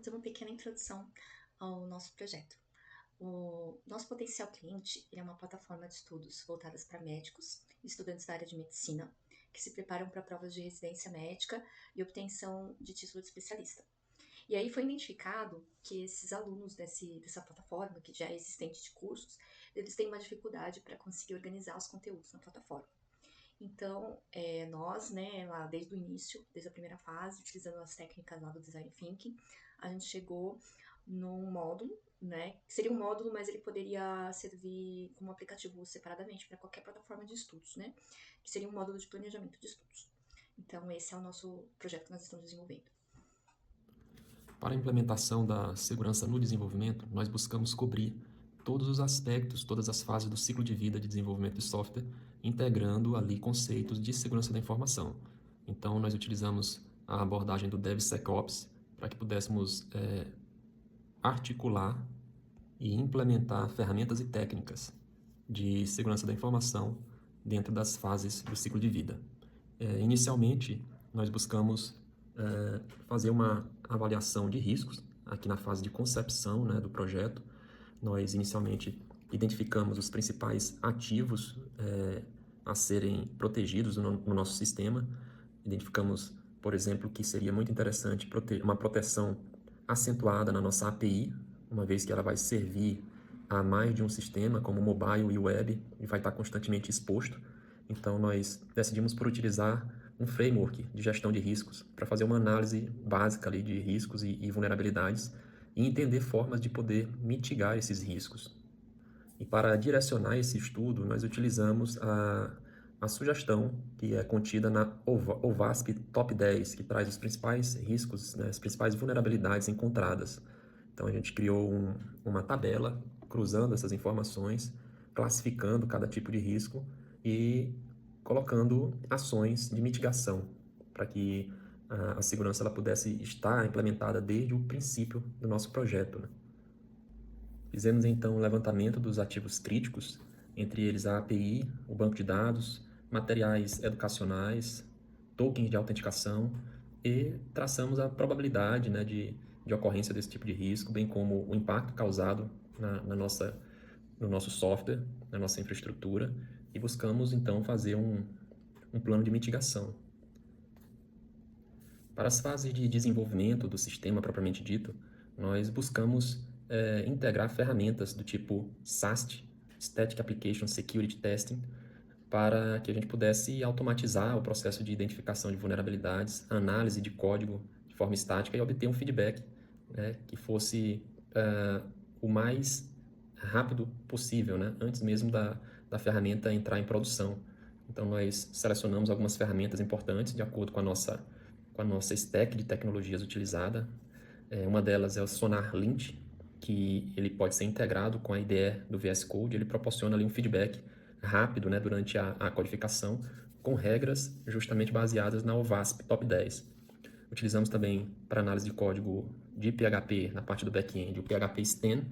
fazer uma pequena introdução ao nosso projeto. O nosso potencial cliente é uma plataforma de estudos voltadas para médicos e estudantes da área de medicina que se preparam para provas de residência médica e obtenção de título de especialista. E aí foi identificado que esses alunos dessa plataforma, que já é existente de cursos, eles têm uma dificuldade para conseguir organizar os conteúdos na plataforma. Então, nós, né, lá desde o início, desde a primeira fase, utilizando as técnicas lá do Design Thinking, a gente chegou num módulo, né, que seria um módulo, mas ele poderia servir como aplicativo separadamente para qualquer plataforma de estudos, né, que seria um módulo de planejamento de estudos. Então, esse é o nosso projeto que nós estamos desenvolvendo. Para a implementação da segurança no desenvolvimento, nós buscamos cobrir todos os aspectos, todas as fases do ciclo de vida de desenvolvimento de software, integrando ali conceitos de segurança da informação. Então, nós utilizamos a abordagem do DevSecOps para que pudéssemos articular e implementar ferramentas e técnicas de segurança da informação dentro das fases do ciclo de vida. Inicialmente, nós buscamos fazer uma avaliação de riscos, aqui na fase de concepção, né, do projeto. Nós inicialmente identificamos os principais ativos a serem protegidos no nosso sistema. Identificamos, por exemplo, que seria muito interessante uma proteção acentuada na nossa API, uma vez que ela vai servir a mais de um sistema, como mobile e web, e vai estar constantemente exposto. Então, nós decidimos por utilizar um framework de gestão de riscos para fazer uma análise básica ali de riscos e vulnerabilidades e entender formas de poder mitigar esses riscos. E para direcionar esse estudo, nós utilizamos a sugestão que é contida na OWASP Top 10, que traz os principais riscos, né, as principais vulnerabilidades encontradas. Então, a gente criou uma tabela cruzando essas informações, classificando cada tipo de risco e colocando ações de mitigação para que a segurança ela pudesse estar implementada desde o princípio do nosso projeto, né? Fizemos então um levantamento dos ativos críticos, entre eles a API, o banco de dados, materiais educacionais, tokens de autenticação e traçamos a probabilidade, né, de ocorrência desse tipo de risco, bem como o impacto causado no nosso software, na nossa infraestrutura e buscamos então fazer um plano de mitigação. Para as fases de desenvolvimento do sistema propriamente dito, nós buscamos integrar ferramentas do tipo SAST, Static Application Security Testing, para que a gente pudesse automatizar o processo de identificação de vulnerabilidades, análise de código de forma estática e obter um feedback, né, que fosse o mais rápido possível, né, antes mesmo da ferramenta entrar em produção. Então, nós selecionamos algumas ferramentas importantes de acordo com a nossa stack de tecnologias utilizada. Uma delas é o Sonar Lint, que ele pode ser integrado com a IDE do VS Code, ele proporciona ali um feedback rápido, né, durante a codificação, com regras justamente baseadas na OWASP Top 10. Utilizamos também para análise de código de PHP na parte do back-end o PHP Stan,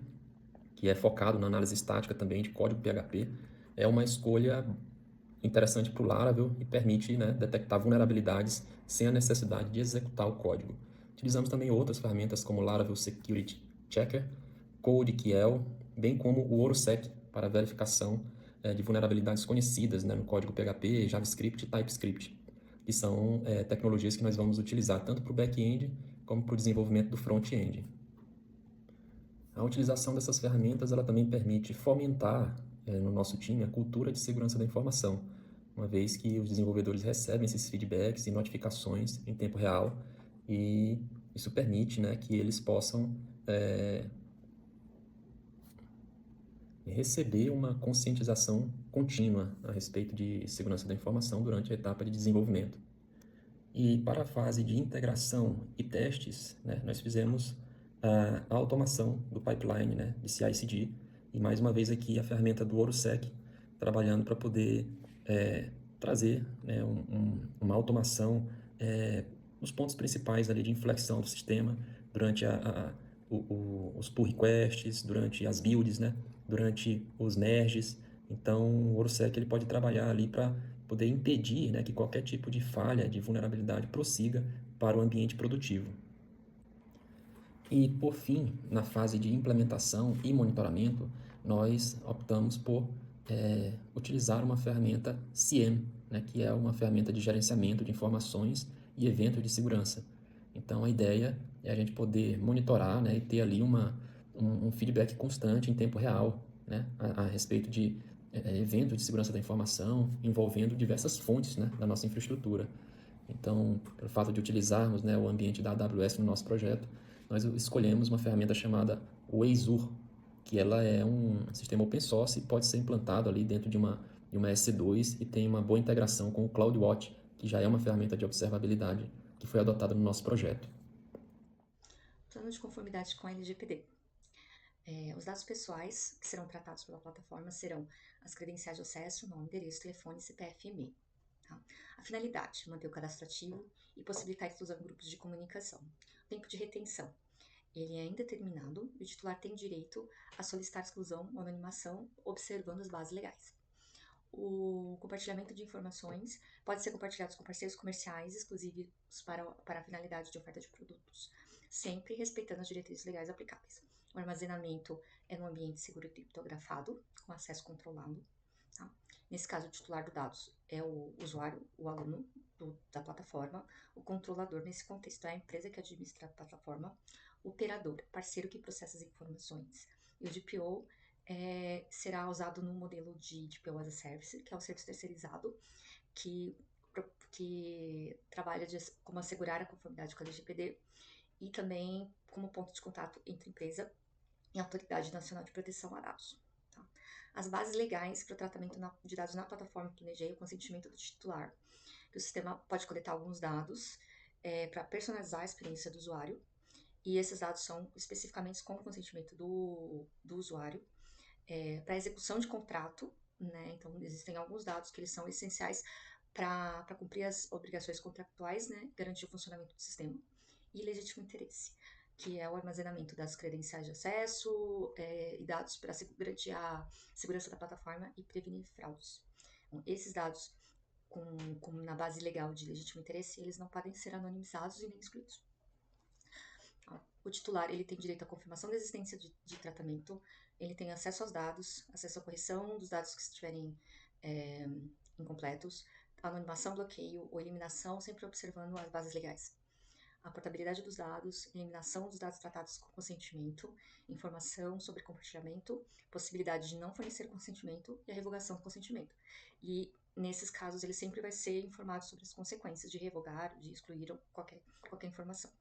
que é focado na análise estática também de código PHP. É uma escolha interessante para o Laravel e permite, né, detectar vulnerabilidades sem a necessidade de executar o código. Utilizamos também outras ferramentas como Laravel Security Checker, CodeKill, bem como o ORUSEC para verificação de vulnerabilidades conhecidas, né, no código PHP, JavaScript e TypeScript, que são tecnologias que nós vamos utilizar tanto para o back-end como para o desenvolvimento do front-end. A utilização dessas ferramentas ela também permite fomentar no nosso time a cultura de segurança da informação, uma vez que os desenvolvedores recebem esses feedbacks e notificações em tempo real e isso permite, né, que eles possam receber uma conscientização contínua a respeito de segurança da informação durante a etapa de desenvolvimento. E para a fase de integração e testes, né, nós fizemos a automação do pipeline, né, de CI/CD, e mais uma vez aqui a ferramenta do ORUSEC, trabalhando para poder trazer, né, uma automação nos pontos principais ali de inflexão do sistema durante os pull requests, durante as builds, né, durante os merges. Então, o ORUSEC ele pode trabalhar ali para poder impedir, né, que qualquer tipo de falha, de vulnerabilidade prossiga para o ambiente produtivo. E, por fim, na fase de implementação e monitoramento, nós optamos por utilizar uma ferramenta CIEM, né, que é uma ferramenta de gerenciamento de informações e eventos de segurança. Então, a ideia é a gente poder monitorar, né, e ter ali um feedback constante em tempo real, né, a respeito de eventos de segurança da informação envolvendo diversas fontes, né, da nossa infraestrutura. Então, pelo fato de utilizarmos, né, o ambiente da AWS no nosso projeto, nós escolhemos uma ferramenta chamada Azure, que ela é um sistema open source e pode ser implantado ali dentro de uma EC2 e tem uma boa integração com o CloudWatch, que já é uma ferramenta de observabilidade que foi adotada no nosso projeto. Plano de conformidade com a LGPD. Os dados pessoais que serão tratados pela plataforma serão as credenciais de acesso, nome, endereço, telefone, CPF e e-mail. Tá? A finalidade, manter o cadastro ativo e possibilitar a inclusão em grupos de comunicação. O tempo de retenção, ele é indeterminado e o titular tem direito a solicitar exclusão ou anonimação observando as bases legais. O compartilhamento de informações pode ser compartilhado com parceiros comerciais exclusivos para a finalidade de oferta de produtos, sempre respeitando as diretrizes legais aplicáveis. O armazenamento é num ambiente seguro e criptografado, com acesso controlado. Tá? Nesse caso, o titular dos dados é o usuário, o aluno da plataforma. O controlador, nesse contexto, é a empresa que administra a plataforma. O operador, parceiro que processa as informações. E o DPO será usado no modelo de DPO as a Service, que é o serviço terceirizado, que trabalha como assegurar a conformidade com a LGPD e também como ponto de contato entre empresa e Autoridade Nacional de Proteção a Dados. Tá? As bases legais para o tratamento de dados na plataforma planejei o consentimento do titular, que o sistema pode coletar alguns dados para personalizar a experiência do usuário, e esses dados são especificamente com o consentimento do usuário, para execução de contrato, né? Então, existem alguns dados que eles são essenciais para cumprir as obrigações contratuais, né? Garantir o funcionamento do sistema. E legítimo interesse, que é o armazenamento das credenciais de acesso e dados para garantir a segurança da plataforma e prevenir fraudes. Então, esses dados, na base legal de legítimo interesse, eles não podem ser anonimizados e nem excluídos. O titular ele tem direito à confirmação da existência de tratamento, ele tem acesso aos dados, acesso à correção dos dados que estiverem incompletos, anonimação, bloqueio ou eliminação, sempre observando as bases legais. A portabilidade dos dados, eliminação dos dados tratados com consentimento, informação sobre compartilhamento, possibilidade de não fornecer consentimento e a revogação do consentimento. E nesses casos ele sempre vai ser informado sobre as consequências de revogar, de excluir qualquer informação.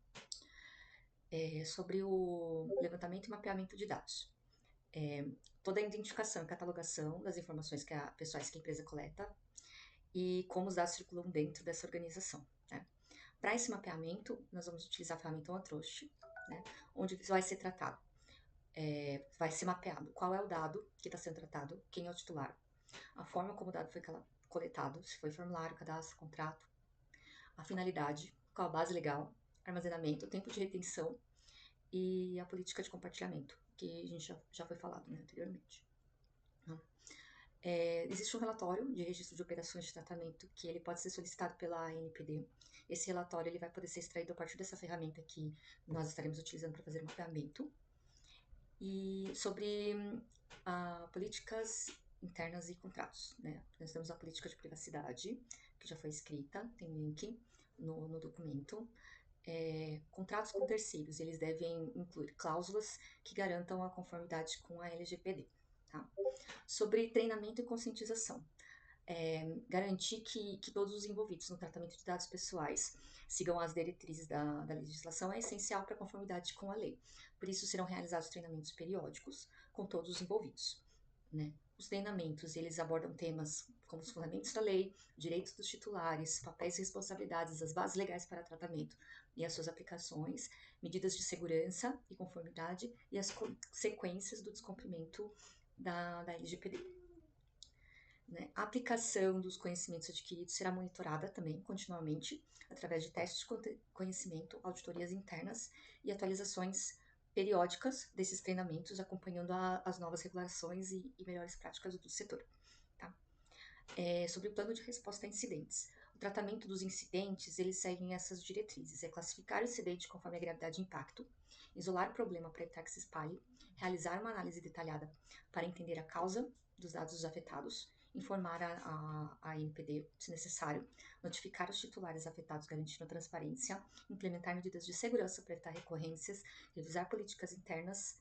Sobre o levantamento e mapeamento de dados. Toda a identificação e catalogação das informações pessoais que a empresa coleta e como os dados circulam dentro dessa organização. Né? Para esse mapeamento, nós vamos utilizar a ferramenta OneTrust, né? Onde vai ser tratado, vai ser mapeado qual é o dado que está sendo tratado, quem é o titular, a forma como o dado foi coletado, se foi formulário, cadastro, contrato, a finalidade, qual a base legal, armazenamento, tempo de retenção e a política de compartilhamento, que a gente já foi falado, né, anteriormente. Existe um relatório de registro de operações de tratamento que ele pode ser solicitado pela ANPD. Esse relatório ele vai poder ser extraído a partir dessa ferramenta que nós estaremos utilizando para fazer o mapeamento. E sobre políticas internas e contratos, né? Nós temos a política de privacidade, que já foi escrita, tem link no documento. Contratos com terceiros, eles devem incluir cláusulas que garantam a conformidade com a LGPD. Tá? Sobre treinamento e conscientização, garantir que todos os envolvidos no tratamento de dados pessoais sigam as diretrizes da legislação é essencial para a conformidade com a lei. Por isso, serão realizados treinamentos periódicos com todos os envolvidos. Né? Os treinamentos, eles abordam temas como os fundamentos da lei, direitos dos titulares, papéis e responsabilidades, as bases legais para tratamento e as suas aplicações, medidas de segurança e conformidade e as consequências do descumprimento da LGPD. Né? A aplicação dos conhecimentos adquiridos será monitorada também continuamente através de testes de conhecimento, auditorias internas e atualizações periódicas desses treinamentos, acompanhando as novas regulações e melhores práticas do setor. Tá? Sobre o plano de resposta a incidentes. O tratamento dos incidentes, eles seguem essas diretrizes: é classificar o incidente conforme a gravidade e impacto, isolar o problema para evitar que se espalhe, realizar uma análise detalhada para entender a causa dos dados dos afetados, informar a NPD, se necessário, notificar os titulares afetados garantindo transparência, implementar medidas de segurança para evitar recorrências, revisar políticas internas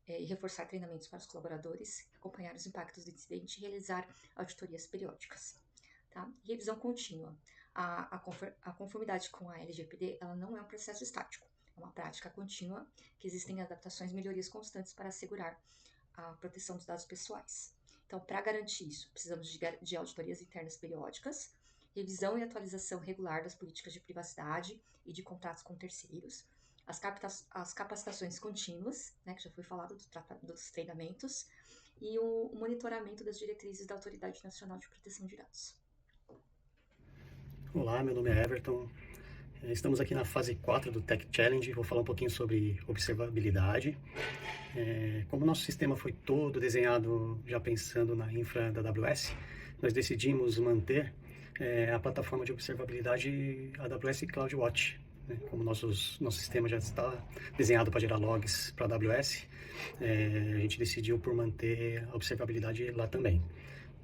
e reforçar treinamentos para os colaboradores, acompanhar os impactos do incidente e realizar auditorias periódicas. Tá? E revisão contínua. A conformidade com a LGPD ela não é um processo estático, é uma prática contínua que existem adaptações e melhorias constantes para assegurar a proteção dos dados pessoais. Então, para garantir isso, precisamos de auditorias internas periódicas, revisão e atualização regular das políticas de privacidade e de contratos com terceiros, as capacitações contínuas, né, que já foi falado dos treinamentos, e o monitoramento das diretrizes da Autoridade Nacional de Proteção de Dados. Olá, meu nome é Everton. Estamos aqui na fase 4 do Tech Challenge. Vou falar um pouquinho sobre observabilidade. Como o nosso sistema foi todo desenhado já pensando na infra da AWS, nós decidimos manter a plataforma de observabilidade AWS CloudWatch. Como nosso sistema já está desenhado para gerar logs para a AWS, a gente decidiu por manter a observabilidade lá também.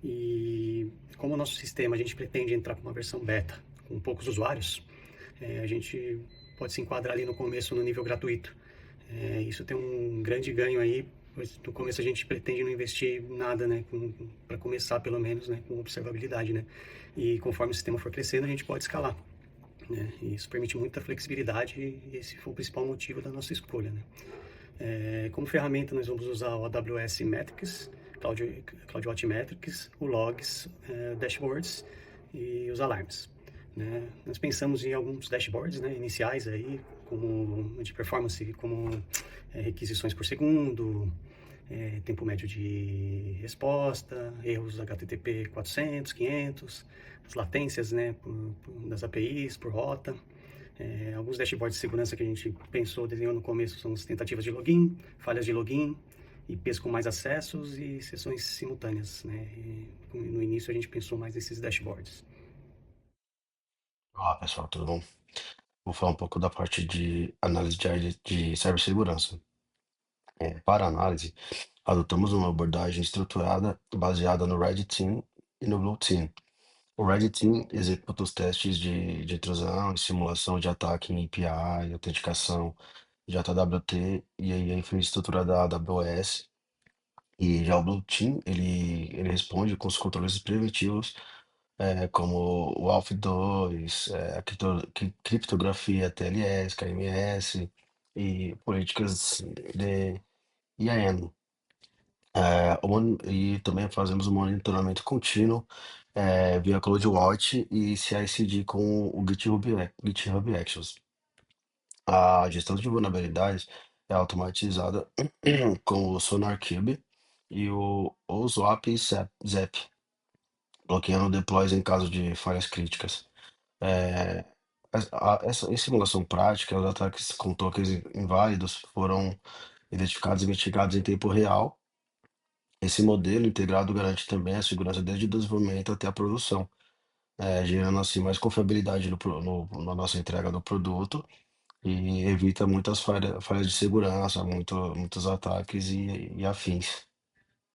E como o nosso sistema a gente pretende entrar com uma versão beta com poucos usuários, a gente pode se enquadrar ali no começo no nível gratuito. Isso tem um grande ganho aí, pois no começo a gente pretende não investir nada, né, para começar pelo menos, né, com observabilidade, né, e conforme o sistema for crescendo a gente pode escalar, né, e isso permite muita flexibilidade e esse foi o principal motivo da nossa escolha, né. Como ferramenta nós vamos usar o AWS Metrics, CloudWatch Metrics, o Logs, Dashboards e os Alarms. Né? Nós pensamos em alguns dashboards, né, iniciais aí, como de performance, como requisições por segundo, tempo médio de resposta, erros HTTP 400, 500, as latências, né, das APIs por rota. Alguns dashboards de segurança que a gente pensou, desenhou no começo, são as tentativas de login, falhas de login, IPs com mais acessos e sessões simultâneas, né? No início a gente pensou mais nesses dashboards. Olá, pessoal, tudo bom? Vou falar um pouco da parte de análise de área de cibersegurança. Para análise, adotamos uma abordagem estruturada baseada no Red Team e no Blue Team. O Red Team executa os testes de intrusão e simulação de ataque em API, autenticação, JWT e aí a infraestrutura da AWS. E já o Blue Team, ele responde com os controles preventivos, como o ALF2, a criptografia TLS, KMS e políticas de IAM. E também fazemos um monitoramento contínuo via CloudWatch e CI/CD com o GitHub Actions. A gestão de vulnerabilidades é automatizada com o SonarQube e o OSWAP Zap, bloqueando deploys em caso de falhas críticas. É, em simulação prática, os ataques com tokens inválidos foram identificados e mitigados em tempo real. Esse modelo integrado garante também a segurança desde o desenvolvimento até a produção, gerando assim mais confiabilidade na nossa entrega do produto e evita muitas falhas de segurança, muitos ataques e afins.